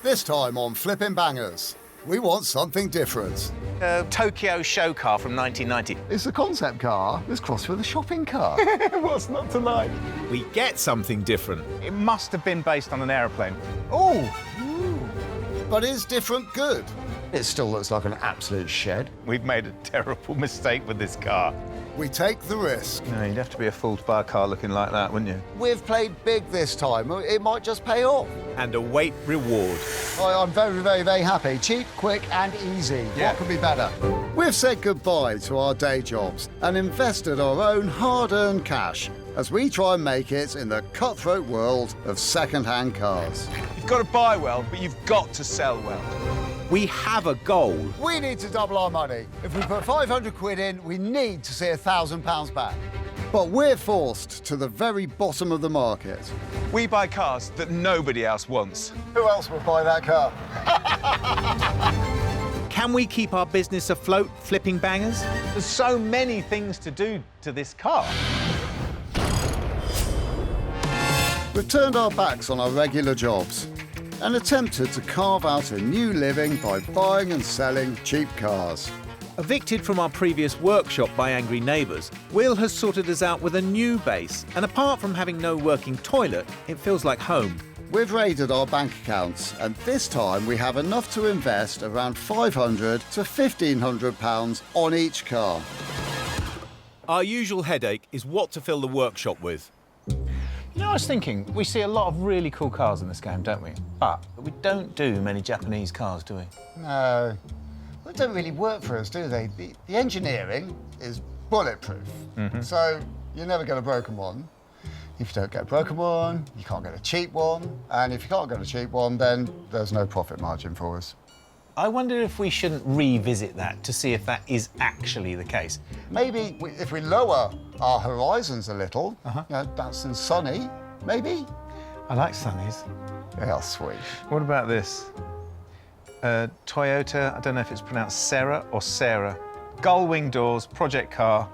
This time on Flipping Bangers, we want something different. A Tokyo show car from 1990. It's a concept car that's crossed with a shopping car. What's not to like? We get something different. It must have been based on an aeroplane. Oh! But is different good? It still looks like an absolute shed. We've made a terrible mistake with this car. We take the risk. No, you'd have to be a fool to buy a car looking like that, wouldn't you? We've played big this time. It might just pay off. And await reward. I'm very, very, very happy. Cheap, quick and easy. Yeah. What could be better? We've said goodbye to our day jobs and invested our own hard-earned cash as we try and make it in the cutthroat world of second-hand cars. You've got to buy well, but you've got to sell well. We have a goal. We need to double our money. If we put 500 quid in, we need to see £1,000 back. But we're forced to the very bottom of the market. We buy cars that nobody else wants. Who else would buy that car? Can we keep our business afloat, Flipping Bangers? There's so many things to do to this car. We've turned our backs on our regular jobs and attempted to carve out a new living by buying and selling cheap cars. Evicted from our previous workshop by angry neighbours, Will has sorted us out with a new base, and apart from having no working toilet, it feels like home. We've raided our bank accounts, and this time we have enough to invest around £500 to £1,500 on each car. Our usual headache is what to fill the workshop with. You know, I was thinking, we see a lot of really cool cars in this game, don't we? But we don't do many Japanese cars, do we? No. Well, they don't really work for us, do they? The engineering is bulletproof. So you're never get a broken one. If you don't get a broken one, you can't get a cheap one. And if you can't get a cheap one, then there's no profit margin for us. I wonder if we shouldn't revisit that to see if that is actually the case. Maybe if we lower our horizons a little, you know, that's in sunny, maybe? I like Sunnies. Yeah, sweet. What about this? Toyota, I don't know if it's pronounced Sarah or Sarah. Gull-wing doors, project car.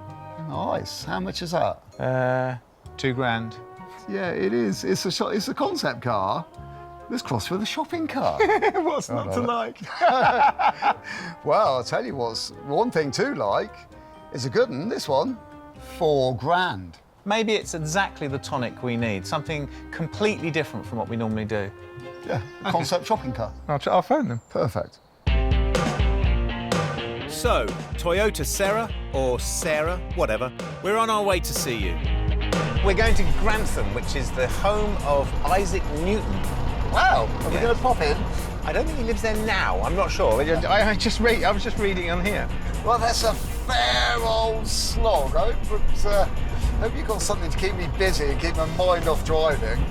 Nice. How much is that? £2,000. Yeah, it is. It's a concept car that's crossed with a shopping car. What's not to like? Well, I'll tell you what's one thing to like. It's a good one, this one. £4,000. Maybe it's exactly the tonic we need, something completely different from what we normally do. Yeah, a concept shopping car. I'll phone them. Perfect. So, Toyota Sarah, or Sarah, whatever, we're on our way to see you. We're going to Grantham, which is the home of Isaac Newton. Wow, are we Yeah. going to pop in? I don't think he lives there now, I'm not sure. I was just reading on here. Well, that's a fair old slog. I hope you've got something to keep me busy and keep my mind off driving.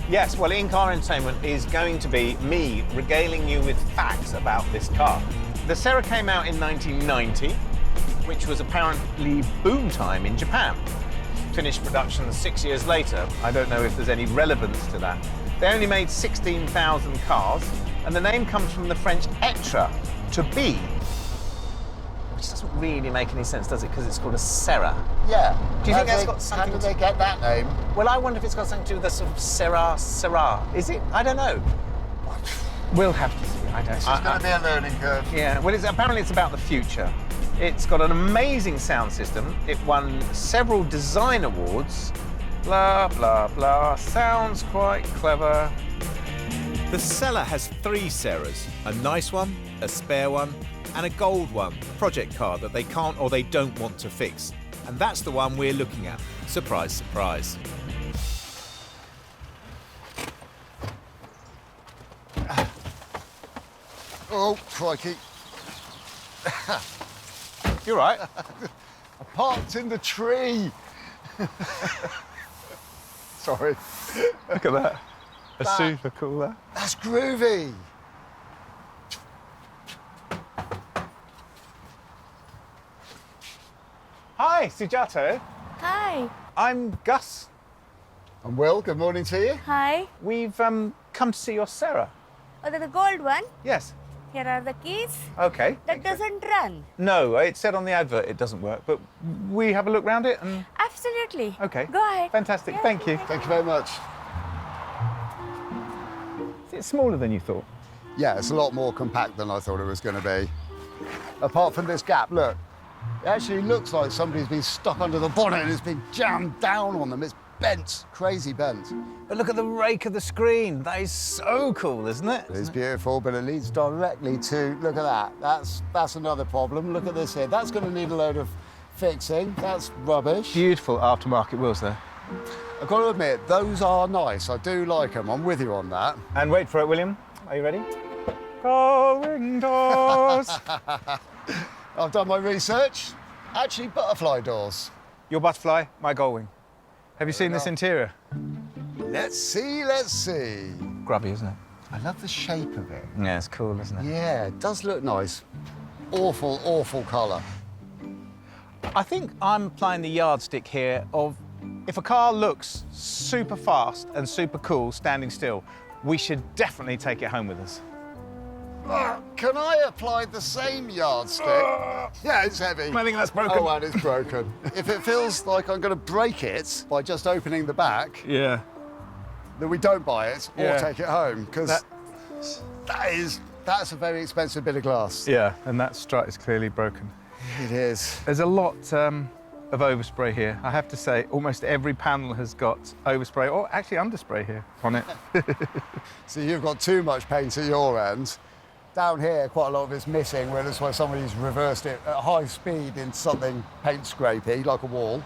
Yes, well, in-car entertainment is going to be me regaling you with facts about this car. The Sarah came out in 1990, which was apparently boom time in Japan. Finished production 6 years later. I don't know if there's any relevance to that. They only made 16,000 cars, and the name comes from the French être, to be, which doesn't really make any sense, does it? Because it's called a Sarah. Yeah. Do you think that's got something How to... did they get that name? Well, I wonder if it's got something to do with the sort of Sarah. Is it? I don't know. We'll have to see. I don't It's going to be a learning curve. Yeah, well, apparently it's about the future. It's got an amazing sound system. It won several design awards. Blah, blah, blah. Sounds quite clever. The seller has 3 Sarahs, a nice one, a spare one, and a gold one, project car that they can't or they don't want to fix. And that's the one we're looking at. Surprise, surprise. Oh, crikey. You're right. I parked in the tree. Sorry. Look at that. Super cool, that. That's groovy. Hi, Sujato. Hi. I'm Gus. And Will, good morning to you. Hi. We've come to see your Sarah. Oh, the gold one. Yes. Here are the keys. Okay. That doesn't run. No, it said on the advert it doesn't work, but we have a look round it and... Absolutely. Okay. Go ahead. Fantastic. Yeah, Thank you. Thank you very much. It's smaller than you thought. Yeah, it's a lot more compact than I thought it was going to be. Apart from this gap, look, it actually looks like somebody's been stuck under the bonnet and it's been jammed down on them. It's bent, crazy bent. But look at the rake of the screen. That is so cool, isn't it? It's beautiful, but it leads directly to, look at that. That's another problem. Look at this here. That's going to need a load of fixing. That's rubbish. Beautiful aftermarket wheels there. I've got to admit, those are nice. I do like them. I'm with you on that. And wait for it, William. Are you ready? Going doors. I've done my research. Actually, butterfly doors. Your butterfly, my gullwing. Have you seen this interior? Let's see, let's see. Grubby, isn't it? I love the shape of it. Yeah, it's cool, isn't it? Yeah, it does look nice. Awful, awful colour. I think I'm applying the yardstick here of if a car looks super fast and super cool standing still, we should definitely take it home with us. Can I apply the same yardstick? Yeah, it's heavy. I think that's broken. Oh, and it's broken. If it feels like I'm going to break it by just opening the back, Yeah. then we don't buy it or Yeah. take it home, because that's a very expensive bit of glass. Yeah, and that strut is clearly broken. It is. There's a lot of overspray here. I have to say, almost every panel has got overspray, or actually underspray here on it. So you've got too much paint at your end. Down here, quite a lot of it's missing, where that's why somebody's reversed it at high speed into something paint scrapey, like a wall.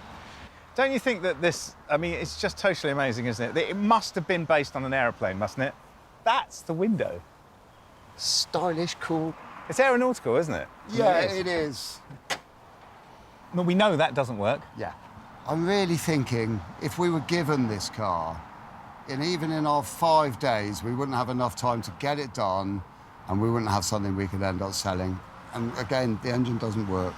Don't you think that this, I mean, it's just totally amazing, isn't it? It must have been based on an aeroplane, mustn't it? That's the window. Stylish, cool. It's aeronautical, isn't it? Yeah, it is. Well, we know that doesn't work. Yeah. I'm really thinking if we were given this car, and even in our 5 days, we wouldn't have enough time to get it done, and we wouldn't have something we could end up selling. And again, the engine doesn't work.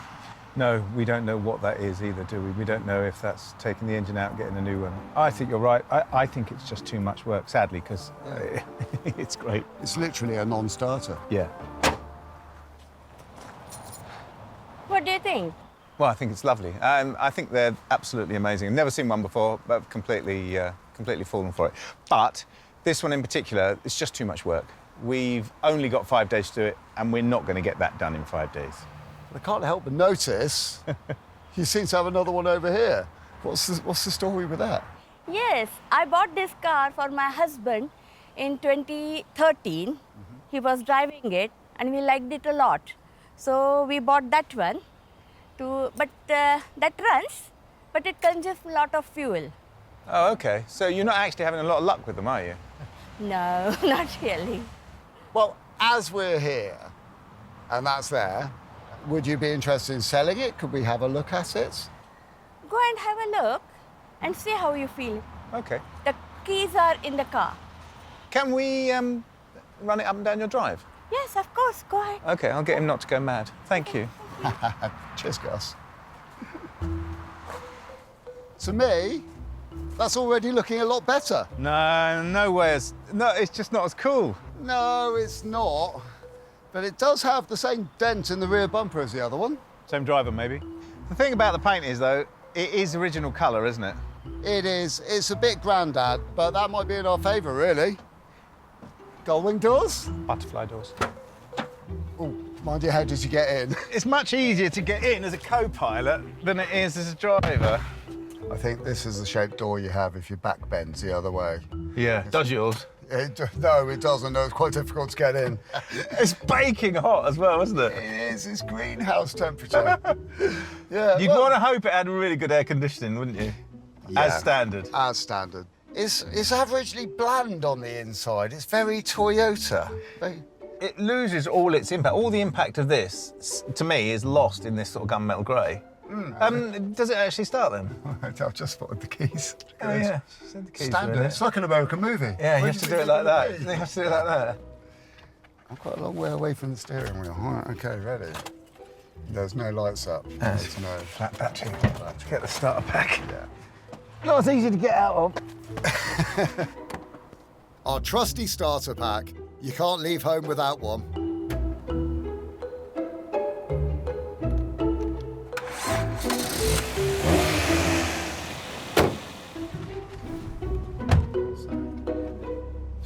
No, we don't know what that is either, do we? We don't know if that's taking the engine out and getting a new one. I think you're right. I think it's just too much work, sadly, because it's great. It's literally a non-starter. Yeah. What do you think? Well, I think it's lovely. I think they're absolutely amazing. I've never seen one before, but I've completely fallen for it. But this one in particular, it's just too much work. We've only got 5 days to do it, and we're not going to get that done in 5 days. I can't help but notice you seem to have another one over here. What's the story with that? Yes, I bought this car for my husband in 2013. He was driving it and we liked it a lot. So we bought that one. But that runs, but it consumes a lot of fuel. Oh, OK. So you're not actually having a lot of luck with them, are you? No, not really. Well, as we're here, and that's there, would you be interested in selling it? Could we have a look at it? Go and have a look and see how you feel. OK. The keys are in the car. Can we run it up and down your drive? Yes, of course, go ahead. OK, I'll get him not to go mad. Thank you. Cheers, Gus. To me, that's already looking a lot better. No, no way. No, it's just not as cool. No, it's not. But it does have the same dent in the rear bumper as the other one. Same driver, maybe. The thing about the paint is, though, it is original colour, isn't it? It is. It's a bit grandad, but that might be in our favour, really. Gullwing doors? Butterfly doors. Oh, mind you, how did you get in? It's much easier to get in as a co-pilot than it is as a driver. I think this is the shaped door you have if your back bends the other way. Yeah, does yours? No, it doesn't. No, it's quite difficult to get in. It's baking hot as well, isn't it? It is. It's greenhouse temperature. Yeah. You'd want to hope it had really good air conditioning, wouldn't you? Yeah, As standard. As standard. It's averagely bland on the inside. It's very Toyota. It loses all its impact. All the impact of this, to me, is lost in this sort of gunmetal grey. Does it actually start then? I've just spotted the keys. Oh, yeah. The keys are in Standard. it. It's like an American movie. Yeah, you Where have to you do it think like that. would be? You have to do it like that. I'm quite a long way away from the steering wheel. All right, OK, ready. There's no lights up. There's no Flat battery. Let's get the starter pack. Yeah. Not as easy to get out of. Our trusty starter pack. You can't leave home without one.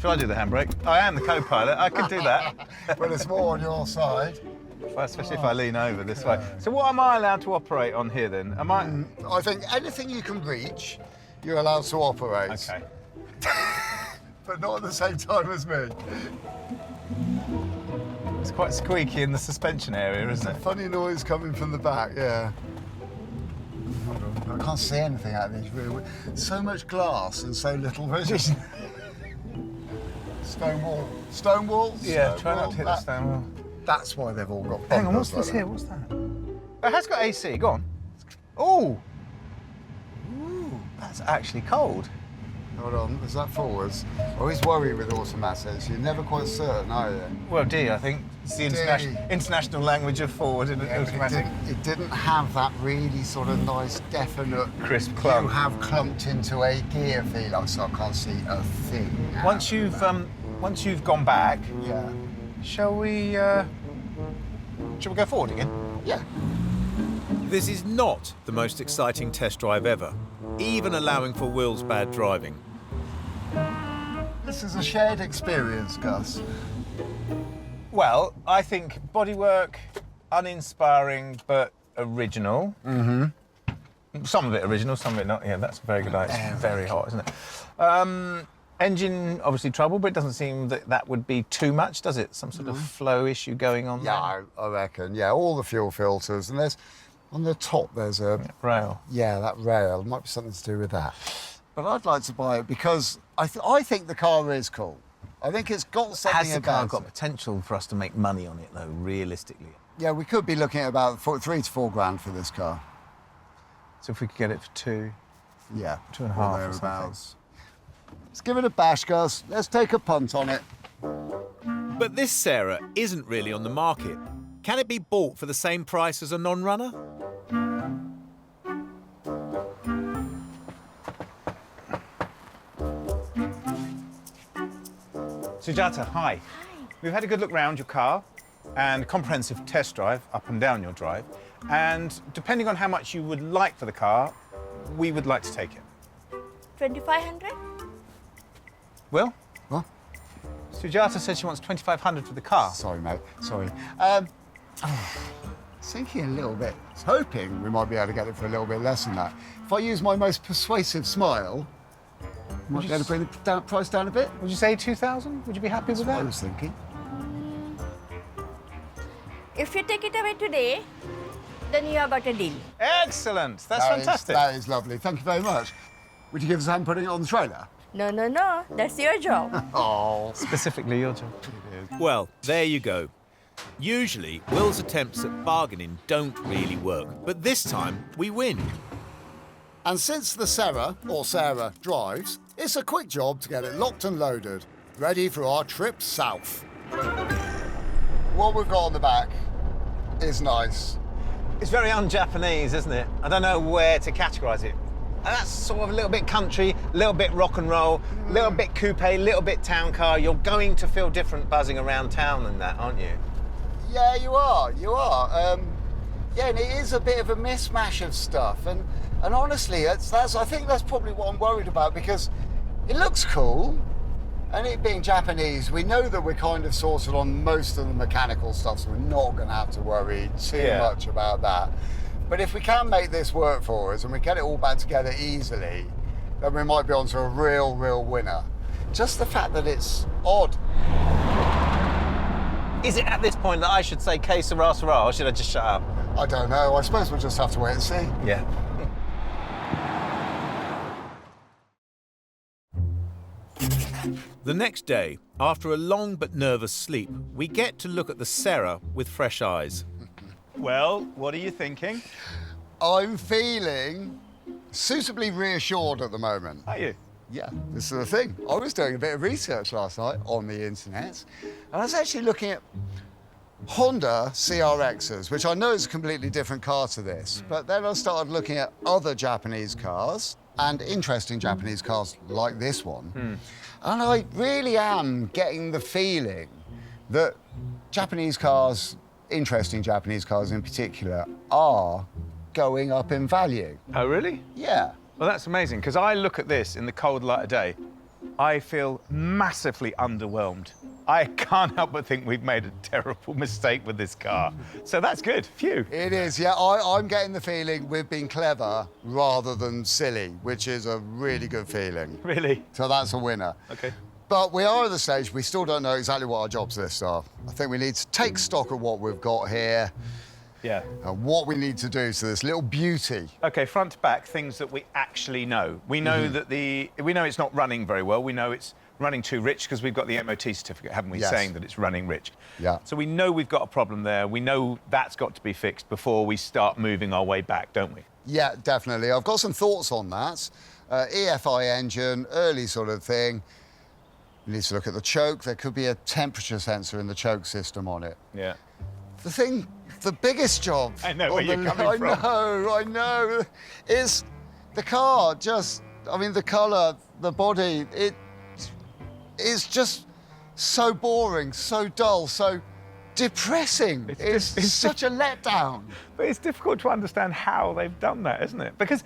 Shall I do the handbrake? I am the co-pilot. I can do that. But it's more on your side. Especially if I lean over this way. So what am I allowed to operate on here then? Am I? I think anything you can reach, you're allowed to operate. Okay. But not at the same time as me. It's quite squeaky in the suspension area, isn't it? Funny noise coming from the back, yeah. I can't see anything out of these real. So much glass and so little vision. Stone wall. Stone walls? Yeah, Stone try not wall. to hit the stone wall. That's why they've all got bumpers. Hang on, what's this like here? that. What's that? It has got AC, go on. Oh! Ooh, that's actually cold. Hold on, is that forwards? I always worry with automatics. You're never quite certain, are you? Well, D, I think. It's the international language of forward in Yeah, but automatic. it didn't have that really sort of nice, definite, Crisp clump. You have clumped into a gear feel, so I can't see a thing. Once you've gone back, Yeah. shall we go forward again? Yeah. This is not the most exciting test drive ever, even allowing for Will's bad driving. This is a shared experience, Gus. Well, I think bodywork, uninspiring but original. Mm-hmm. Some of it original, some of it not. Yeah, that's a very good idea. It's very hot, isn't it? Engine, obviously trouble, but it doesn't seem that would be too much, does it? Some sort of flow issue going on Yeah, I reckon. Yeah, all the fuel filters, and there's on the top there's a there? Rail. yeah, that rail might be something to do with that. But I'd like to buy it because I think the car is cool. I think it's got something Has the car about got it. potential for us to make money on it, though, realistically? Yeah, we could be looking at about 3 to 4 grand for this car. So if we could get it for 2, Yeah, 2.5 or something. thereabouts. Let's give it a bash, Gus. Let's take a punt on it. But this Sarah isn't really on the market. Can it be bought for the same price as a non-runner? Sujata, hi. We've had a good look round your car and a comprehensive test drive up and down your drive. And depending on how much you would like for the car, we would like to take it. 2500? Will? What? Sujata said she wants 2,500 for the car. Sorry, mate. Sorry. Thinking a little bit. I was hoping we might be able to get it for a little bit less than that. If I use my most persuasive smile, might be able to bring the price down a bit. Would you say 2,000? Would you be happy That's with what I that? was thinking. If you take it away today, then you have got a deal. Excellent. That's fantastic. That is lovely. Thank you very much. Would you give us a hand putting it on the trailer? No, no, no. That's your job. Oh. Specifically your job. Well, there you go. Usually, Will's attempts at bargaining don't really work, but this time we win. And since the Sarah, or Sarah, drives, it's a quick job to get it locked and loaded, ready for our trip south. What we've got on the back is nice. It's very un-Japanese, isn't it? I don't know where to categorise it. And that's sort of a little bit country, a little bit rock and roll, a little bit coupe, a little bit town car. You're going to feel different buzzing around town than that, aren't you? Yeah, you are. You are. Yeah, and it is a bit of a mismatch of stuff. And honestly, I think that's probably what I'm worried about because it looks cool. And it being Japanese, we know that we're kind of sorted on most of the mechanical stuff, so we're not going to have to worry too much about that. But if we can make this work for us and we get it all back together easily, then we might be onto a real winner. Just the fact that it's odd. Is it at this point that I should say que sera, sera, or should I just shut up? I don't know. I suppose we'll just have to wait and see. Yeah. The next day, after a long but nervous sleep, we get to look at the Sarah with fresh eyes. Well, what are you thinking? I'm feeling suitably reassured at the moment. Are you? Yeah, this is the thing. I was doing a bit of research last night on the internet, and I was actually looking at Honda CRXs, which I know is a completely different car to this, but then I started looking at other Japanese cars and interesting Japanese cars like this one. And I really am getting the feeling that Japanese cars, interesting Japanese cars in particular, are going up in value. Oh, really? Yeah. Well, that's amazing, because I look at this in the cold light of day, I feel massively underwhelmed. I can't help but think we've made a terrible mistake with this car. So that's good. Phew. It is, yeah. I'm getting the feeling we've been clever rather than silly, which is a really good feeling. Really? So that's a winner. Okay. But we are at the stage we still don't know exactly what our jobs lists are. I think we need to take stock of what we've got here Yeah. and what we need to do to this little beauty. Okay, front to back, things that we actually know. We know that we know it's not running very well. We know it's running too rich because we've got the MOT certificate, haven't we, Yes. saying that it's running rich. Yeah. So we know we've got a problem there. We know that's got to be fixed before we start moving our way back, don't we? Yeah, definitely. I've got some thoughts on that. EFI engine, early sort of thing. We need to look at the choke. There could be a temperature sensor in the choke system on it. Yeah. The biggest job. I know where you're coming from. I know. Is the car just, I mean, the colour, the body, it is just so boring, so dull, so depressing. It's such a letdown. But it's difficult to understand how they've done that, isn't it? Because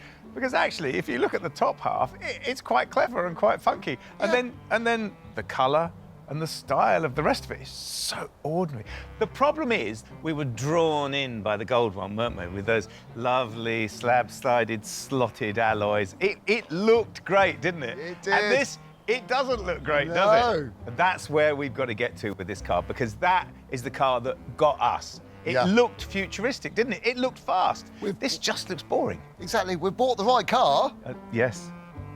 actually, if you look at the top half, it's quite clever and quite funky. Yeah. And then the colour and the style of the rest of it is so ordinary. The problem is we were drawn in by the gold one, weren't we? With those lovely slab-sided, slotted alloys. It looked great, didn't it? It did. And this, it doesn't look great, does No. it? And that's where we've got to get to with this car, because that is the car that got us. It Yeah. looked futuristic, didn't it? It looked fast. This just looks boring. Exactly. We bought the right car. Yes.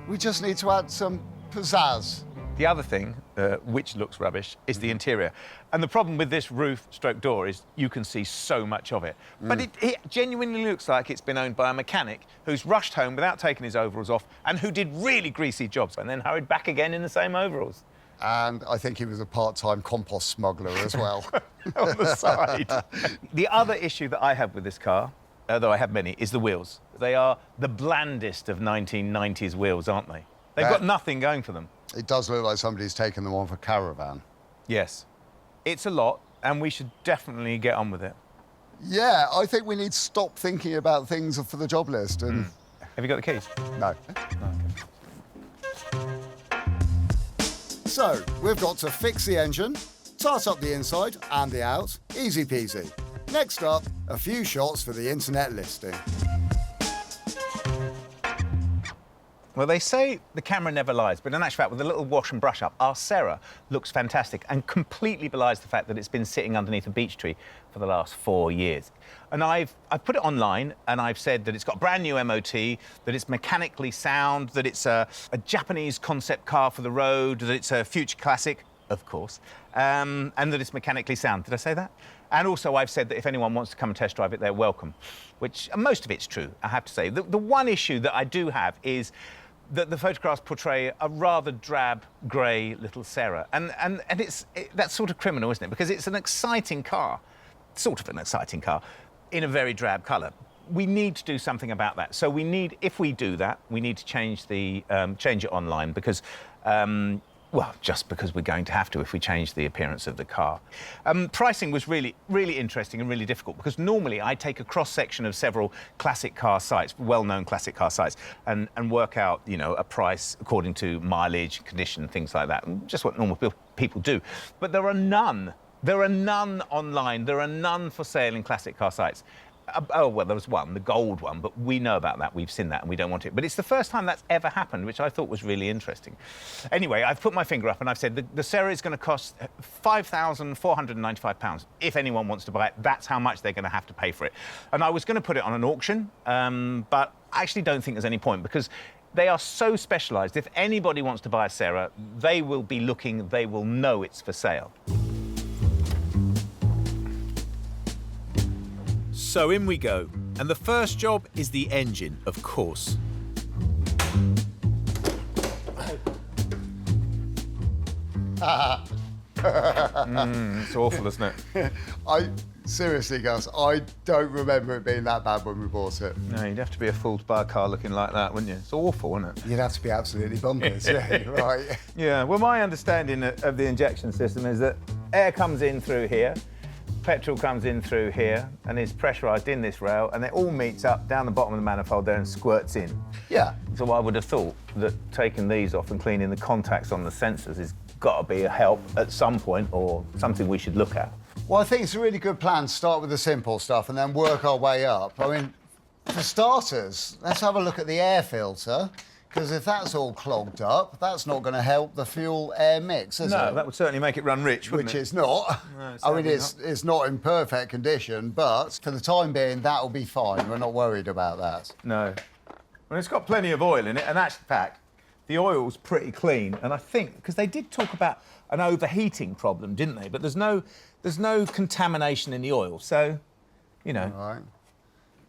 We just need to add some pizzazz. The other thing, which looks rubbish, is the interior. And the problem with this roof stroke door is you can see so much of it. But it genuinely looks like it's been owned by a mechanic who's rushed home without taking his overalls off and who did really greasy jobs and then hurried back again in the same overalls. And I think he was a part-time compost smuggler as well. On the side. The other issue that I have with this car, though I have many, is the wheels. They are the blandest of 1990s wheels, aren't they? They've got nothing going for them. It does look like somebody's taken them on for caravan. Yes. It's a lot, and we should definitely get on with it. Yeah, I think we need to stop thinking about things for the job list and... Have you got the keys? No. So, we've got to fix the engine, start up the inside and the out, easy peasy. Next up, a few shots for the internet listing. Well, they say the camera never lies, but in actual fact, with a little wash and brush up, our Serra looks fantastic and completely belies the fact that it's been sitting underneath a beech tree for the last 4 years. And I've put it online and I've said that it's got brand new MOT, that it's mechanically sound, that it's a Japanese concept car for the road, that it's a future classic, of course, and that it's mechanically sound. Did I say that? And also I've said that if anyone wants to come and test drive it, they're welcome, which most of it's true, I have to say. The one issue that I do have is that the photographs portray a rather drab, grey little Serra. And that's sort of criminal, isn't it? Because it's an exciting car, sort of an exciting car, in a very drab colour. We need to do something about that. So we need, if we do that, we need to change it online because, well, just because we're going to have to if we change the appearance of the car. Pricing was really, really interesting and really difficult because normally I take a cross-section of several classic car sites, well-known classic car sites, and work out, you know, a price according to mileage, condition, things like that, just what normal people do. But there are none. There are none online. There are none for sale in classic car sites. Oh, well, there was one, the gold one, but we know about that. We've seen that and we don't want it. But it's the first time that's ever happened, which I thought was really interesting. Anyway, I've put my finger up and I've said the Serra is going to cost £5,495. If anyone wants to buy it, that's how much they're going to have to pay for it. And I was going to put it on an auction, but I actually don't think there's any point because they are so specialised. If anybody wants to buy a Serra, they will be looking, they will know it's for sale. So in we go. And the first job is the engine, of course. It's awful, isn't it? Seriously, Gus, I don't remember it being that bad when we bought it. No, you'd have to be a fool to buy a car looking like that, wouldn't you? It's awful, isn't it? You'd have to be absolutely bonkers, yeah, right. Yeah, well, my understanding of the injection system is that air comes in through here, petrol comes in through here and is pressurised in this rail, and it all meets up down the bottom of the manifold there and squirts in. Yeah. So I would have thought that taking these off and cleaning the contacts on the sensors has got to be a help at some point, or something we should look at. Well, I think it's a really good plan to start with the simple stuff and then work our way up. I mean, for starters, let's have a look at the air filter, because if that's all clogged up, that's not going to help the fuel-air mix, is it? No, that would certainly make it run rich, wouldn't Which it? it's not. No, I mean, sadly it's not in perfect condition, but for the time being, that'll be fine. We're not worried about that. No. Well, it's got plenty of oil in it, and that's the fact. The oil's pretty clean, and I think, because they did talk about an overheating problem, didn't they? But there's no contamination in the oil, so, you know. All right.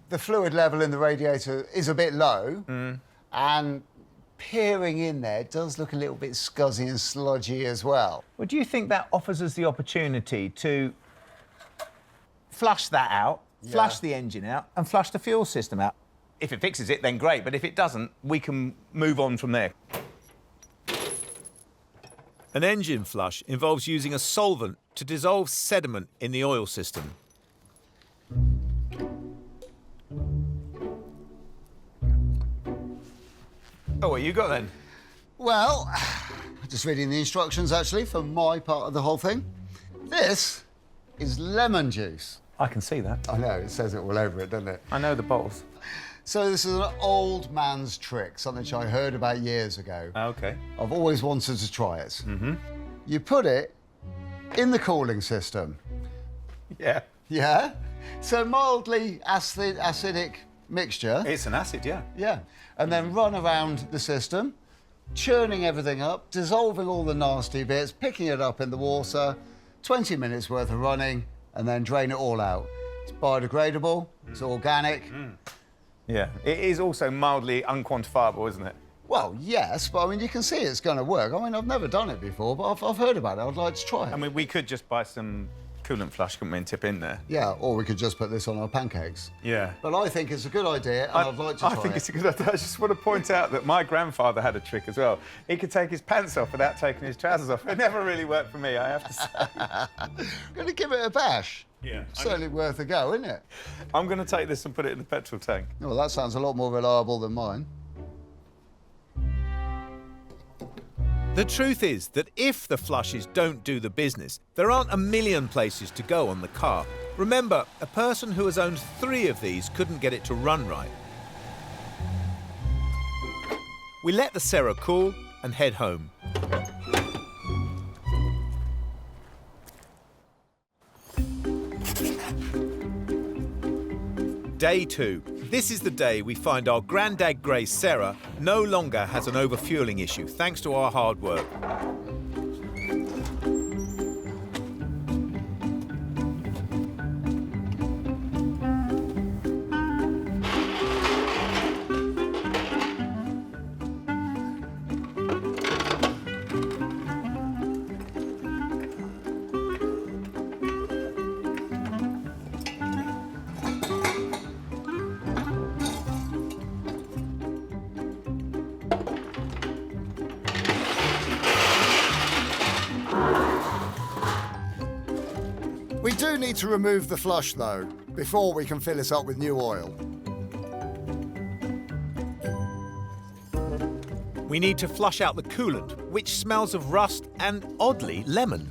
The fluid level in the radiator is a bit low, and peering in there does look a little bit scuzzy and sludgy as well. Well, do you think that offers us the opportunity to flush that out, flush the engine out, and flush the fuel system out? If it fixes it, then great, but if it doesn't, we can move on from there. An engine flush involves using a solvent to dissolve sediment in the oil system. Oh, what you got then? Well, just reading the instructions, actually, for my part of the whole thing. This is lemon juice. I can see that. I know, it says it all over it, doesn't it? I know the bottles. So this is an old man's trick, something which I heard about years ago. OK. I've always wanted to try it. You put it in the cooling system. Yeah. Yeah? So mildly acidic mixture. It's an acid, yeah. Yeah. And then run around the system, churning everything up, dissolving all the nasty bits, picking it up in the water, 20 minutes worth of running, and then drain it all out. It's biodegradable, it's organic. Yeah. It is also mildly unquantifiable, isn't it? Well, yes, but I mean, you can see it's going to work. I mean, I've never done it before, but I've heard about it. I'd like to try it. I mean, we could just buy some coolant flush, couldn't we, and tip in there? Yeah, or we could just put this on our pancakes. Yeah. But I think it's a good idea, and I'd like to try it. I think it's a good idea. I just want to point out that my grandfather had a trick as well. He could take his pants off without taking his trousers off. It never really worked for me, I have to say. I'm going to give it a bash. Yeah. Certainly worth a go, isn't it? I'm going to take this and put it in the petrol tank. Well, that sounds a lot more reliable than mine. The truth is that if the flushes don't do the business, there aren't a million places to go on the car. Remember, a person who has owned 3 of these couldn't get it to run right. We let the Serra cool and head home. Day 2. This is the day we find our Grandad Grey Serra no longer has an overfueling issue, thanks to our hard work. We do need to remove the flush, though, before we can fill it up with new oil. We need to flush out the coolant, which smells of rust and, oddly, lemon.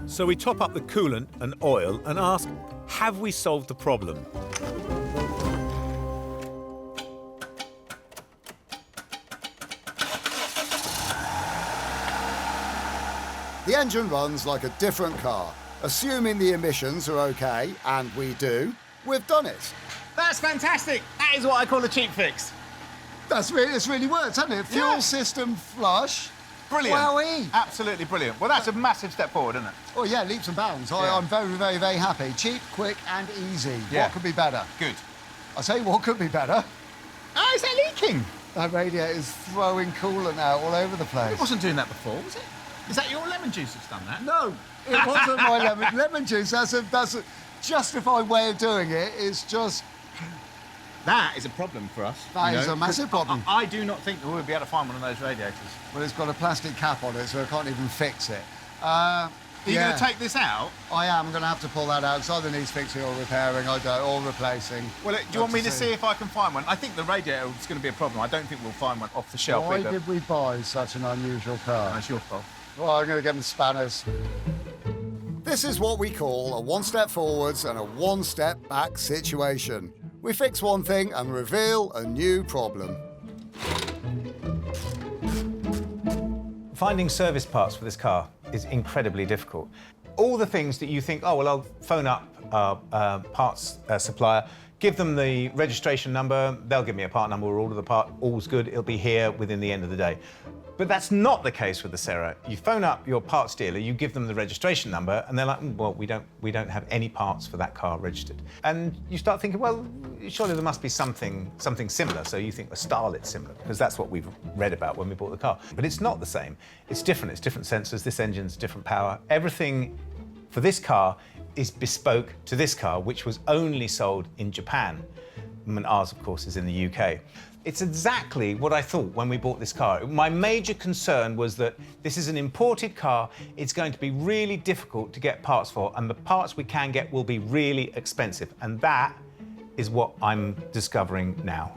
So we top up the coolant and oil and ask, have we solved the problem? The engine runs like a different car. Assuming the emissions are OK, and we do, we've done it. That's fantastic. That is what I call a cheap fix. It's really worked, hasn't it? Fuel system flush. Brilliant. Wowee. Absolutely brilliant. Well, that's a massive step forward, isn't it? Oh, yeah, leaps and bounds. Yeah. I'm very, very, very happy. Cheap, quick, and easy. Yeah. What could be better? Good. I'll tell you what could be better. Oh, is that leaking? That radiator is throwing coolant out all over the place. It wasn't doing that before, was it? Is that your lemon juice that's done that? No, it wasn't my lemon juice. That's a justified way of doing it. It's just That is a problem for us. That is a massive problem. I do not think that we'll be able to find one of those radiators. Well, it's got a plastic cap on it, so I can't even fix it. Are you going to take this out? I am going to have to pull that out. It's either needs fixing or repairing, or replacing. Well, do you want me to see if I can find one? I think the radiator is going to be a problem. I don't think we'll find one off the shelf Why either. did we buy such an unusual car? That's your fault. Well, I'm going to give them spanners. This is what we call a one-step forwards and a one-step back situation. We fix one thing and reveal a new problem. Finding service parts for this car is incredibly difficult. All the things that you think, oh, well, I'll phone up our parts supplier, give them the registration number, they'll give me a part number, we'll order the part, all's good, it'll be here within the end of the day. But that's not the case with the Sarah. You phone up your parts dealer, you give them the registration number, and they're like, well, we don't have any parts for that car registered. And you start thinking, well, surely there must be something similar. So you think the Starlet's similar, because that's what we've read about when we bought the car. But it's not the same. It's different sensors, this engine's different power. Everything for this car is bespoke to this car, which was only sold in Japan. And ours, of course, is in the UK. It's exactly what I thought when we bought this car. My major concern was that this is an imported car, it's going to be really difficult to get parts for, and the parts we can get will be really expensive. And that is what I'm discovering now.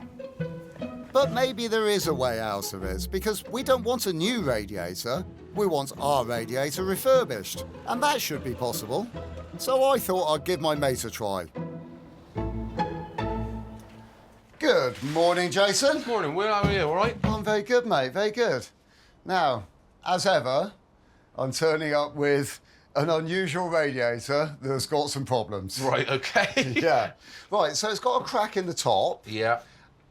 But maybe there is a way out of it, because we don't want a new radiator, we want our radiator refurbished. And that should be possible. So I thought I'd give my mate a try. Good morning, Jason. Morning, Will. How are you? All right? I'm very good, mate, very good. Now, as ever, I'm turning up with an unusual radiator that's got some problems. Right, okay. Yeah. Right, so it's got a crack in the top. Yeah.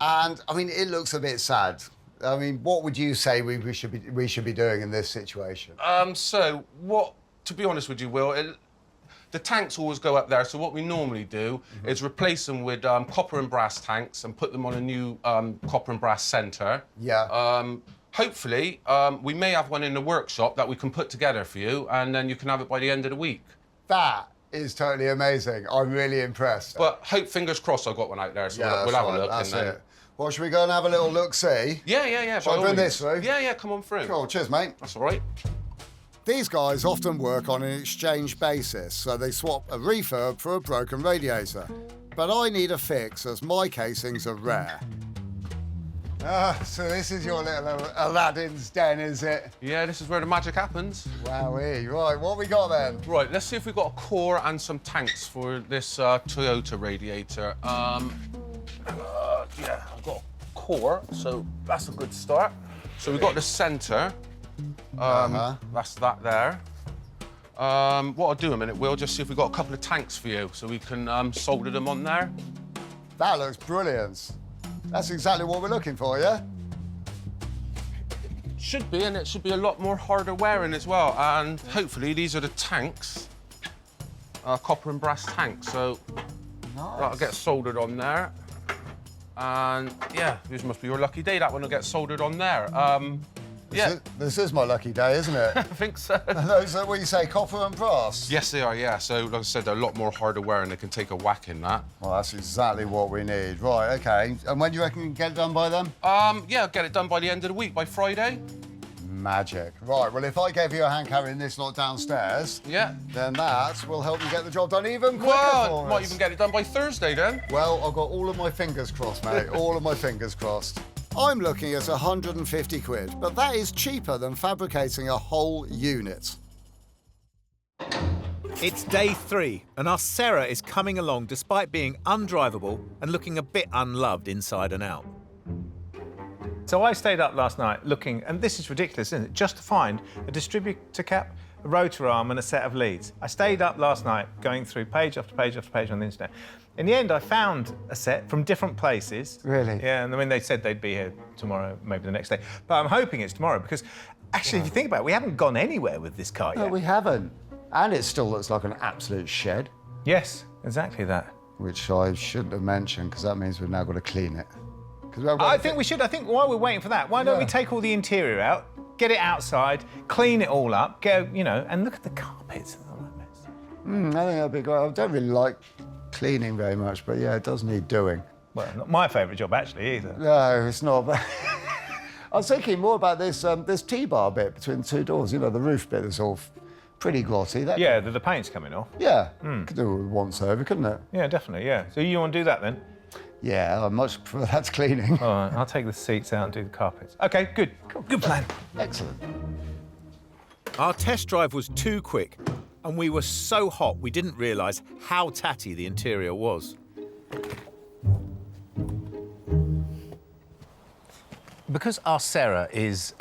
And, I mean, it looks a bit sad. I mean, what would you say we should be doing in this situation? To be honest with you, Will, the tanks always go up there, so what we normally do is replace them with copper and brass tanks and put them on a new copper and brass centre. Yeah. Hopefully, we may have one in the workshop that we can put together for you, and then you can have it by the end of the week. That is totally amazing. I'm really impressed. But fingers crossed I've got one out there, so we'll have a look. That's and then... it. Well, should we go and have a little look-see? Yeah. Shall I bring this through? Yeah, come on through. Cool, cheers, mate. That's all right. These guys often work on an exchange basis, so they swap a refurb for a broken radiator. But I need a fix, as my casings are rare. So this is your little Aladdin's den, is it? Yeah, this is where the magic happens. Wowee. Right, what we got then? Right, let's see if we've got a core and some tanks for this Toyota radiator. Yeah, I've got a core, so that's a good start. So we've got the centre. That's that there. What I'll do in a minute, we'll just see if we've got a couple of tanks for you, so we can solder them on there. That looks brilliant. That's exactly what we're looking for, yeah? Should be, and it should be a lot more harder wearing as well. And hopefully these are the tanks, copper and brass tanks. So that'll get soldered on there. And yeah, this must be your lucky day. That one will get soldered on there. This is my lucky day, isn't it? I think so. Those are what you say, copper and brass? Yes, they are, yeah. So, like I said, they're a lot more harder wearing. They can take a whack in that. Well, that's exactly what we need. Right, OK. And when do you reckon you can get it done by then? Yeah, get it done by the end of the week, by Friday. Magic. Right, well, if I gave you a hand carrying this lot downstairs, then that will help you get the job done even quicker for us. Might even get it done by Thursday, then. Well, I've got all of my fingers crossed, mate. All of my fingers crossed. I'm looking at 150 quid, but that is cheaper than fabricating a whole unit. It's day 3, and our Sarah is coming along despite being undrivable and looking a bit unloved inside and out. So I stayed up last night looking, and this is ridiculous, isn't it? Just to find a distributor cap, a rotor arm and a set of leads. I stayed up last night going through page after page after page on the internet. In the end, I found a set from different places. Really? Yeah, and I mean, they said they'd be here tomorrow, maybe the next day. But I'm hoping it's tomorrow because, actually, if you think about it, we haven't gone anywhere with this car yet. No, we haven't. And it still looks like an absolute shed. Yes, exactly that. Which I shouldn't have mentioned, because that means we've now got to clean it. I think we should. I think while we're waiting for that, why don't we take all the interior out, get it outside, clean it all up, and look at the carpets. I think that'd be great. I don't really like cleaning very much, but yeah, it does need doing. Well, not my favourite job, actually, either. No, it's not. But I was thinking more about this T-bar bit between the two doors. You know, the roof bit is all pretty glossy. That Yeah, the paint's coming off. Yeah, could do it with once over, couldn't it? Yeah, definitely, yeah. So you want to do that, then? Yeah, I much prefer that to cleaning. All right, I'll take the seats out and do the carpets. OK, good. Good plan. Excellent. Our test drive was too quick, and we were so hot we didn't realise how tatty the interior was. Because our Sarah is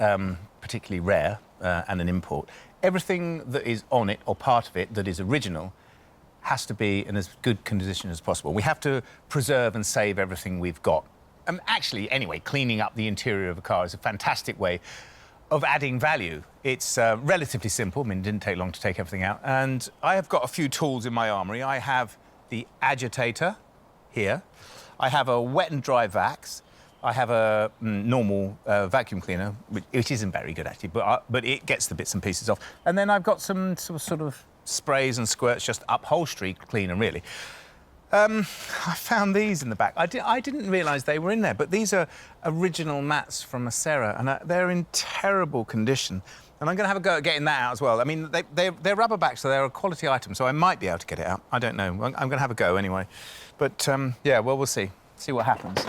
particularly rare and an import, everything that is on it, or part of it, that is original, has to be in as good condition as possible. We have to preserve and save everything we've got. Actually, anyway, cleaning up the interior of a car is a fantastic way of adding value. It's relatively simple. I mean, it didn't take long to take everything out. And I have got a few tools in my armoury. I have the agitator here. I have a wet and dry vax. I have a normal vacuum cleaner, which isn't very good, actually, but it gets the bits and pieces off. And then I've got some sort of sprays and squirts, just upholstery cleaner, really. I found these in the back. I didn't realise they were in there, but these are original mats from a Sarah, and they're in terrible condition. And I'm going to have a go at getting that out as well. I mean, they're rubber back, so they're a quality item, so I might be able to get it out. I don't know. I'm going to have a go anyway. But, yeah, well, we'll see. See what happens.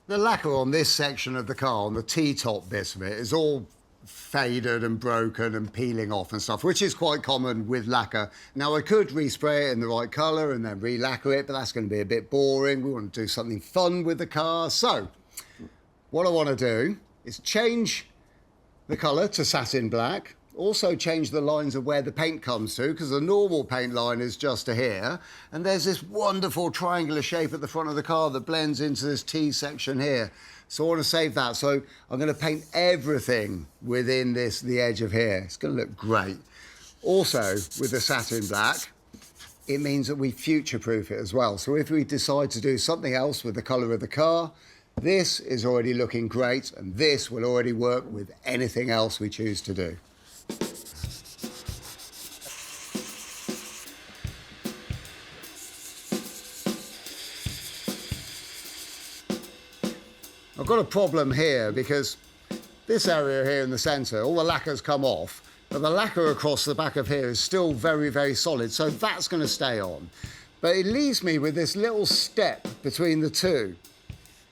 The lacquer on this section of the car, on the T-top bit of it, is all faded and broken and peeling off and stuff, which is quite common with lacquer. Now, I could respray it in the right colour and then re-lacquer it, but that's going to be a bit boring. We want to do something fun with the car. So, what I want to do is change the colour to satin black, also change the lines of where the paint comes to, because the normal paint line is just to here, and there's this wonderful triangular shape at the front of the car that blends into this T section here. So I want to save that. So I'm going to paint everything within the edge of here. It's going to look great. Also, with the satin black, it means that we future-proof it as well. So if we decide to do something else with the colour of the car, this is already looking great, and this will already work with anything else we choose to do. I've got a problem here because this area here in the centre, all the lacquer's come off, but the lacquer across the back of here is still very, very solid, so that's going to stay on. But it leaves me with this little step between the two.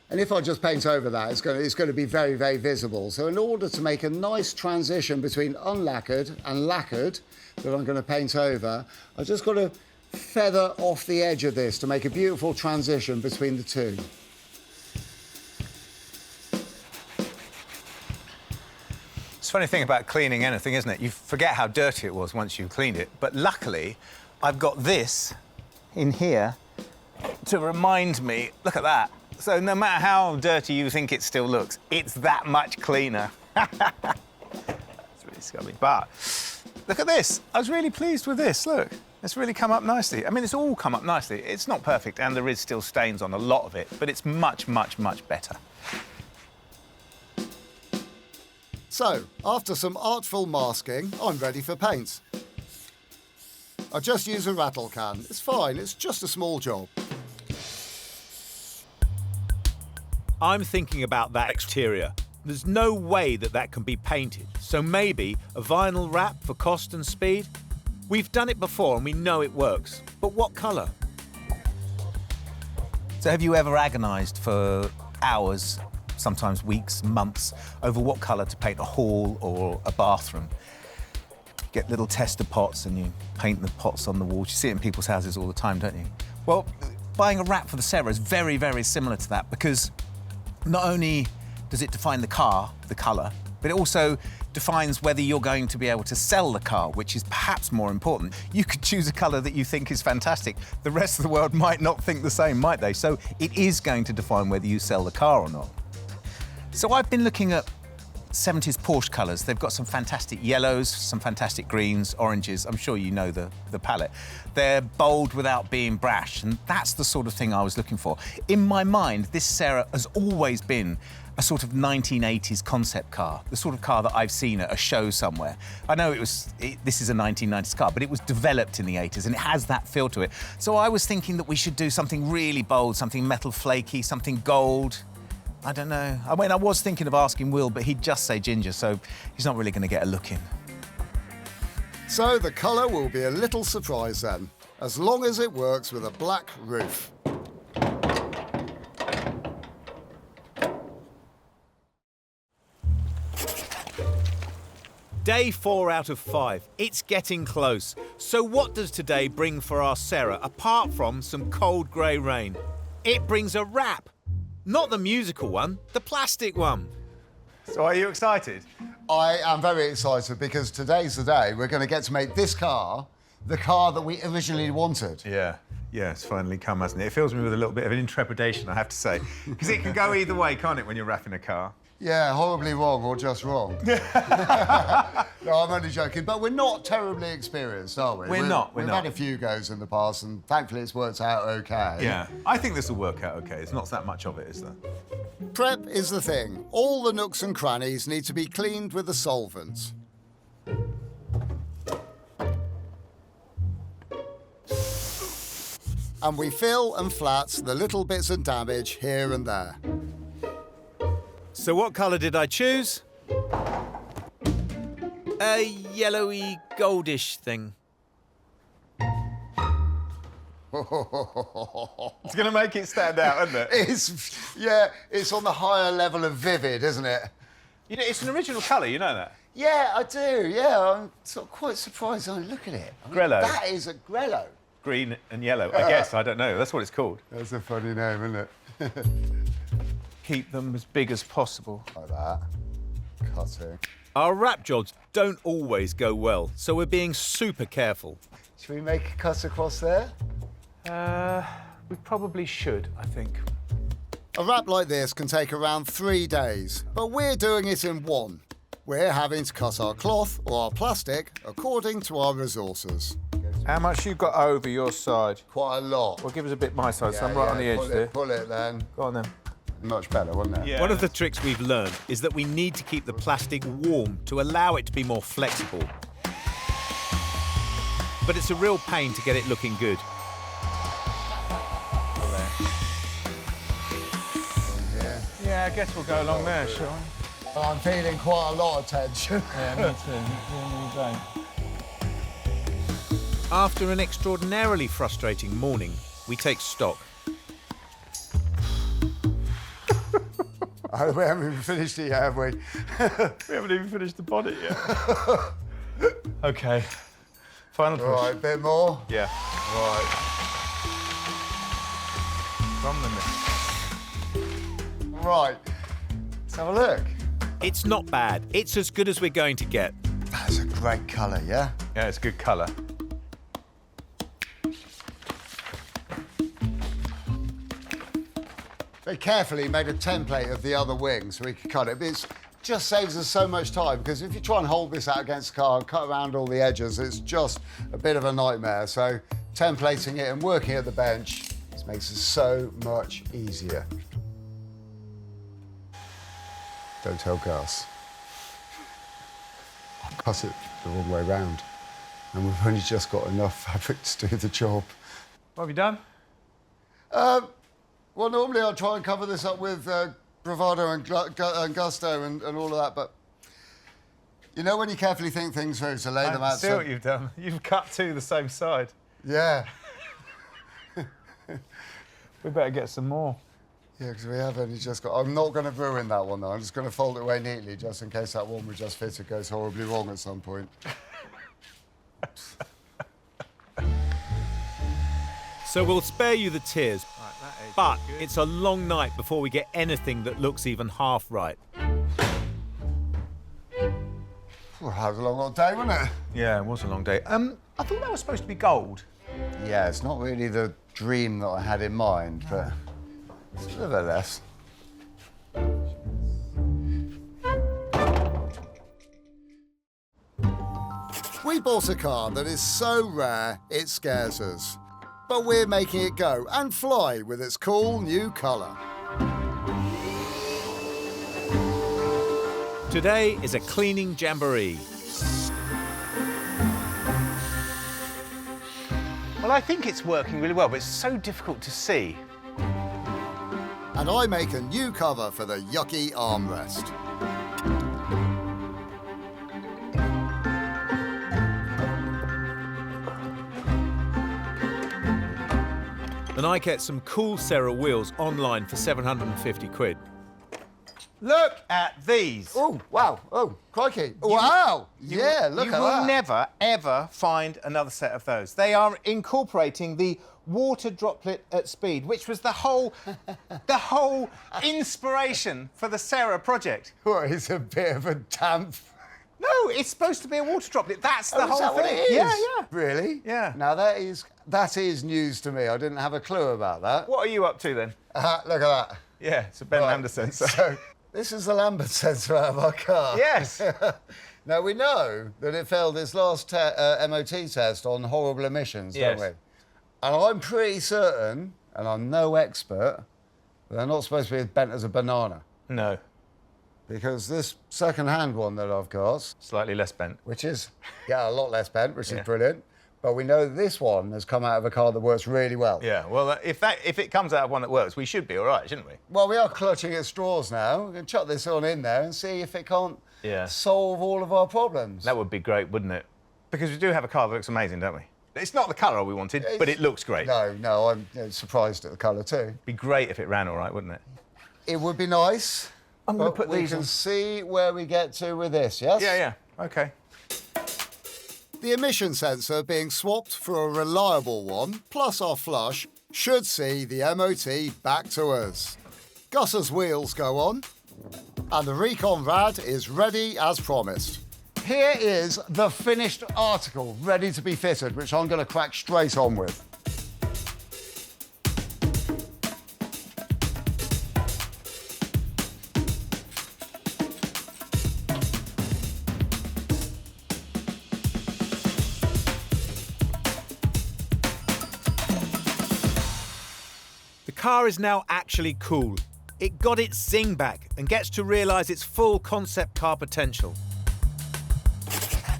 And if I just paint over that, it's going to be very, very visible. So in order to make a nice transition between unlacquered and lacquered that I'm going to paint over, I've just got to feather off the edge of this to make a beautiful transition between the two. It's a funny thing about cleaning anything, isn't it? You forget how dirty it was once you've cleaned it. But luckily, I've got this in here to remind me. Look at that. So no matter how dirty you think it still looks, it's that much cleaner. It's really scummy. But look at this. I was really pleased with this. Look, it's really come up nicely. I mean, it's all come up nicely. It's not perfect, and there is still stains on a lot of it, but it's much, much, much better. So, after some artful masking, I'm ready for paint. I just use a rattle can. It's fine, it's just a small job. I'm thinking about that exterior. There's no way that can be painted, so maybe a vinyl wrap for cost and speed? We've done it before and we know it works, but what colour? So have you ever agonised for hours, sometimes weeks, months, over what colour to paint a hall or a bathroom? You get little tester pots and you paint the pots on the walls. You see it in people's houses all the time, don't you? Well, buying a wrap for the Sarah is very, very similar to that, because not only does it define the car, the colour, but it also defines whether you're going to be able to sell the car, which is perhaps more important. You could choose a colour that you think is fantastic. The rest of the world might not think the same, might they? So it is going to define whether you sell the car or not. So I've been looking at 70s Porsche colours. They've got some fantastic yellows, some fantastic greens, oranges. I'm sure you know the palette. They're bold without being brash, and that's the sort of thing I was looking for. In my mind, this Sarah has always been a sort of 1980s concept car, the sort of car that I've seen at a show somewhere. I know this is a 1990s car, but it was developed in the 80s and it has that feel to it. So I was thinking that we should do something really bold, something metal flaky, something gold. I don't know. I mean, I was thinking of asking Will, but he'd just say ginger, so he's not really going to get a look in. So the colour will be a little surprise then, as long as it works with a black roof. Day 4 out of 5. It's getting close. So what does today bring for our Sarah, apart from some cold grey rain? It brings a wrap. Not the musical one, the plastic one. So are you excited? I am very excited because today's the day we're going to get to make this car the car that we originally wanted. Yeah, it's finally come, hasn't it? It fills me with a little bit of an intrepidation, I have to say. Because it can go either way, can't it, when you're wrapping a car? Yeah, horribly wrong or just wrong. No, I'm only joking. But we're not terribly experienced, are we? We've We've had a few goes in the past and thankfully it's worked out OK. Yeah, I think this will work out OK. There's not that much of it, is there? Prep is the thing. All the nooks and crannies need to be cleaned with a solvent. And we fill and flat the little bits of damage here and there. So what colour did I choose? A yellowy, goldish thing. It's going to make it stand out, isn't it? It's on the higher level of vivid, isn't it? You know, it's an original colour, you know that? Yeah, I do, yeah. I'm sort of quite surprised when I look at it. I mean, Grello. That is a Grello. Green and yellow, I guess. I don't know. That's what it's called. That's a funny name, isn't it? Keep them as big as possible. Like that. Cutting. Our wrap jobs don't always go well, so we're being super careful. Should we make a cut across there? We probably should, I think. A wrap like this can take around 3 days, but we're doing it in 1. We're having to cut our cloth or our plastic according to our resources. How much you got over your side? Quite a lot. Well, give us a bit my side, so I'm right on the edge there. Pull it then. Go on then. Much better, wouldn't it? Yeah. One of the tricks we've learned is that we need to keep the plastic warm to allow it to be more flexible. But it's a real pain to get it looking good. Yeah, I guess we'll go along there, shall we? I'm feeling quite a lot of tension. Yeah, me too. Me too. After an extraordinarily frustrating morning, we take stock. We haven't even finished it yet, have we? We haven't even finished the bonnet yet. OK. Final push. Right, a bit more. Yeah. Right. From the middle. Right. Let's have a look. It's not bad. It's as good as we're going to get. That's a great colour, yeah? Yeah, it's a good colour. Very carefully made a template of the other wing so we could cut it. But it just saves us so much time because if you try and hold this out against the car and cut around all the edges, it's just a bit of a nightmare. So templating it and working at the bench just makes it so much easier. Don't tell Gus. I've cut it the wrong way round. And we've only just got enough fabric to do the job. What have you done? Well, normally I'll try and cover this up with bravado and gusto and all of that, but you know when you carefully think things through to lay them out. I see what you've done. You've cut two the same side. Yeah. We better get some more. Yeah, because we have only just got... I'm not going to ruin that one, though. I'm just going to fold it away neatly, just in case that one we just fitted goes horribly wrong at some point. So we'll spare you the tears, but it's a long night before we get anything that looks even half right. Well, that was a long old day, wasn't it? Yeah, it was a long day. I thought that was supposed to be gold. Yeah, it's not really the dream that I had in mind, but nevertheless. We bought a car that is so rare it scares us. But we're making it go and fly with its cool new colour. Today is a cleaning jamboree. Well, I think it's working really well, but it's so difficult to see. And I make a new cover for the yucky armrest. And I get some cool Serra wheels online for 750 quid. Look at these. Oh, wow. Oh, crikey. Wow. Yeah, look at that. You will never, ever find another set of those. They are incorporating the water droplet at speed, which was the whole inspiration for the Serra project. Well, it's a bit of a damp. No, it's supposed to be a water droplet. That's the Oh, is whole that thing. what it is? Yeah, yeah. Really? Yeah. Now, that is news to me. I didn't have a clue about that. What are you up to then? Look at that. Yeah, it's a Ben Lambda sensor. So, this is the Lambert sensor out of our car. Yes. Now, we know that it failed its last MOT test on horrible emissions, Yes. don't we? And I'm pretty certain, and I'm no expert, but they're not supposed to be as bent as a banana. No, Because this second-hand one that I've got, slightly less bent. which is, a lot less bent, which Yeah. is brilliant, but we know this one has come out of a car that works really well. Yeah, well, if it comes out of one that works, we should be all right, shouldn't we? Well, we are clutching at straws now. We can chuck this on in there and see if it can't solve all of our problems. That would be great, wouldn't it? Because we do have a car that looks amazing, don't we? It's not the colour we wanted, but it looks great. No, I'm surprised at the colour too. It'd be great if it ran all right, wouldn't it? It would be nice. I'm going to but put these we on. can see where we get to with this, yes? Yeah, OK. The emission sensor being swapped for a reliable one, plus our flush, should see the MOT back to us. Gus's wheels go on, and the Recon Rad is ready as promised. Here is the finished article ready to be fitted, which I'm going to crack straight on with. The car is now actually cool. It got its zing back and gets to realise its full concept car potential.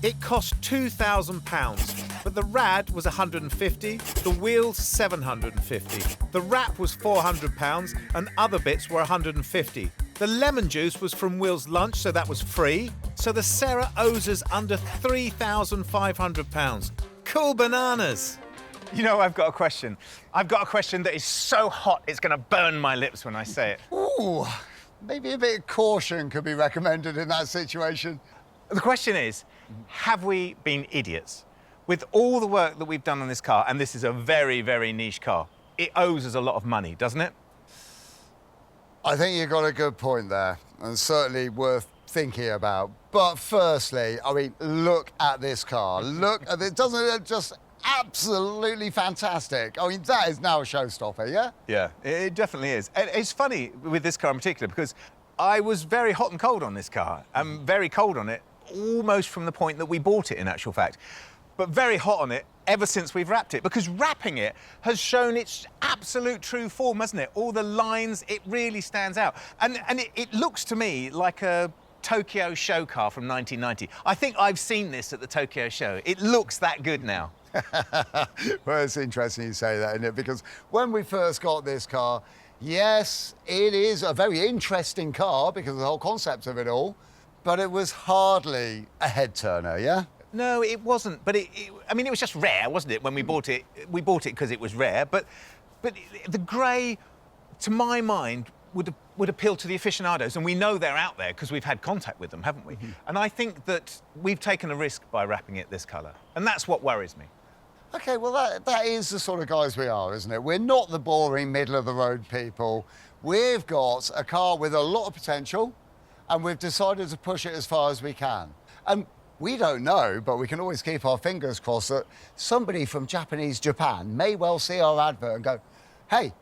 It cost £2,000, but the Rad was £150, the wheels £750, the wrap was £400 and other bits were £150. The lemon juice was from Will's lunch, so that was free. So the Serra owes us under £3,500. Cool bananas! You know, I've got a question. I've got a question that is so hot it's going to burn my lips when I say it. Ooh, maybe a bit of caution could be recommended in that situation. The question is, have we been idiots? With all the work that we've done on this car, and this is a very, very niche car, it owes us a lot of money, doesn't it? I think you've got a good point there, and certainly worth thinking about. But firstly, I mean, look at this car. Look at it. Doesn't it just absolutely fantastic? I mean, that is now a showstopper, yeah? Yeah, it definitely is. And it's funny with this car in particular because I was very hot and cold on this car. I'm very cold on it almost from the point that we bought it, in actual fact. But very hot on it ever since we've wrapped it, because wrapping it has shown its absolute true form, hasn't it? All the lines, it really stands out. And it looks to me like a Tokyo show car from 1990. I think I've seen this at the Tokyo show. It looks that good now. Well, it's interesting you say that, isn't it? Because when we first got this car, yes, it is a very interesting car because of the whole concept of it all, but it was hardly a head-turner, yeah? No, it wasn't. But I mean, it was just rare, wasn't it? When we bought it because it was rare. But the grey, to my mind, would appeal to the aficionados, and we know they're out there because we've had contact with them, haven't we? And I think that we've taken a risk by wrapping it this colour, and that's what worries me. OK, well, that is the sort of guys we are, isn't it? We're not the boring, middle-of-the-road people. We've got a car with a lot of potential, and we've decided to push it as far as we can. And We don't know, but we can always keep our fingers crossed that somebody from Japanese Japan may well see our advert and go, hey,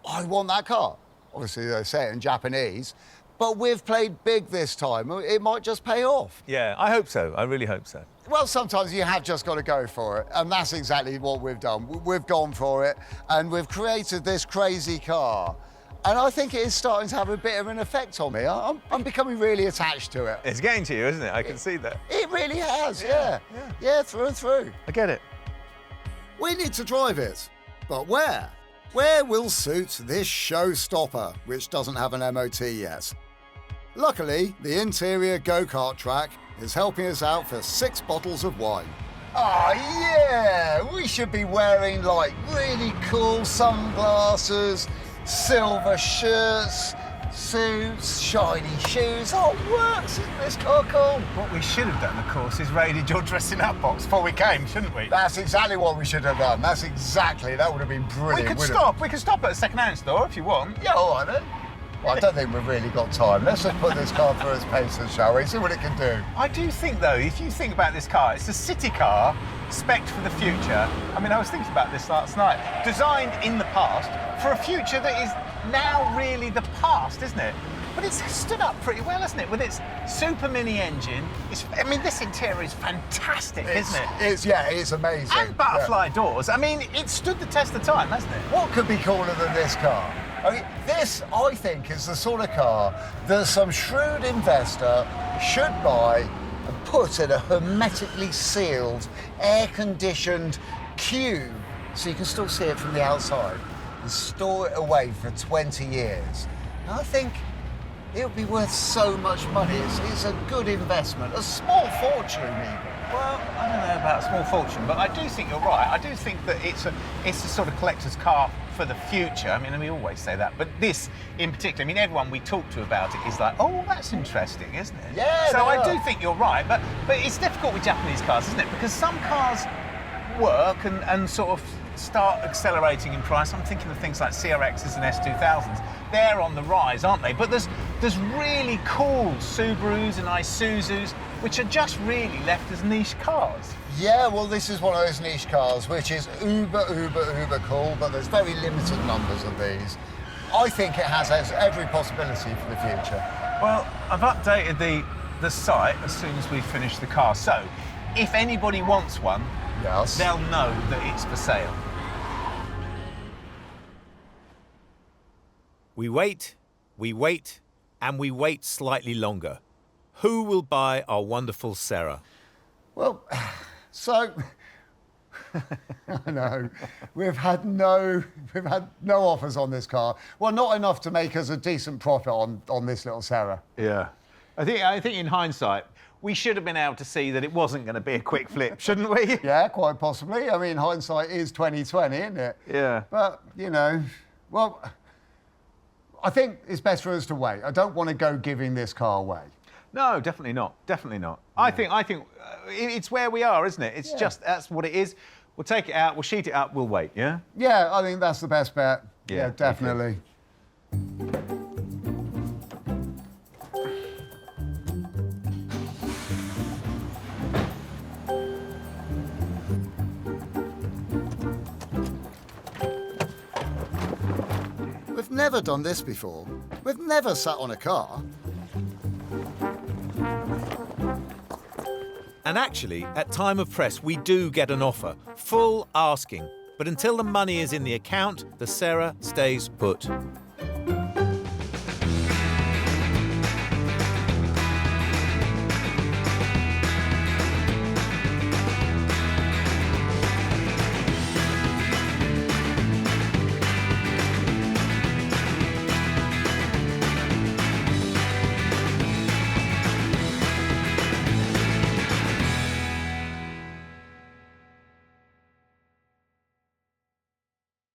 I want that car. Obviously, they say it in Japanese, but we've played big this time. It might just pay off. Yeah, I hope so. I really hope so. Well, sometimes you have just got to go for it, and that's exactly what we've done. We've gone for it, and we've created this crazy car. And I think it is starting to have a bit of an effect on me. I'm becoming really attached to it. It's getting to you, isn't it? I can see that. It really has, yeah. Yeah, through and through. I get it. We need to drive it. But where? Where will suit this showstopper, which doesn't have an MOT yet? Luckily, the interior go-kart track is helping us out for 6 bottles of wine. Oh, yeah! We should be wearing, like, really cool sunglasses, silver shirts, suits, shiny shoes. Oh, it works! Isn't this car cool? What we should have done, of course, is raided your dressing up box before we came, shouldn't we? That's exactly what we should have done. That would have been brilliant. We could stop at a second-hand store if you want. Yeah, all right then. Well, I don't think we've really got time. Let's just put this car through its paces, shall we? See what it can do. I do think, though, if you think about this car, it's a city car, spec'd for the future. I mean, I was thinking about this last night. Designed in the past for a future that is now really the past, isn't it? But it's stood up pretty well, hasn't it? With its super mini engine. I mean, this interior is fantastic, isn't it? It's amazing. And butterfly doors. I mean, it stood the test of time, hasn't it? What could be cooler than this car? I mean, this, I think, is the sort of car that some shrewd investor should buy and put in a hermetically sealed, air-conditioned cube so you can still see it from the outside and store it away for 20 years. And I think it would be worth so much money. It's a good investment, a small fortune even. Well, I don't know about a small fortune, but I do think you're right. I do think that it's a sort of collector's car for the future. I mean, we always say that, but this in particular, I mean, everyone we talk to about it is like, oh, that's interesting, isn't it? Yeah. So I do think you're right, but it's difficult with Japanese cars, isn't it? Because some cars work and sort of start accelerating in price. I'm thinking of things like CRXs and S2000s. They're on the rise, aren't they? But there's really cool Subarus and Isuzus which are just really left as niche cars. Yeah, well, this is one of those niche cars which is uber cool, but there's very limited numbers of these. I think it has every possibility for the future. Well, I've updated the site as soon as we finish the car. So, if anybody wants one, yes, they'll know that it's for sale. We wait, and we wait slightly longer. Who will buy our wonderful Sarah? Well, so I know we've had no offers on this car. Well, not enough to make us a decent profit on this little Sarah. Yeah, I think in hindsight we should have been able to see that it wasn't going to be a quick flip, shouldn't we? Yeah, quite possibly. I mean, hindsight is 20/20, isn't it? Yeah. But well, I think it's best for us to wait. I don't want to go giving this car away. No, definitely not. Definitely not. Yeah. I think it's where we are, isn't it? It's just, that's what it is. We'll take it out, we'll sheet it up, we'll wait, yeah? Yeah, I think that's the best bet. Yeah, definitely. We've never done this before. We've never sat on a car. And actually, at time of press, we do get an offer, full asking. But until the money is in the account, the Sarah stays put.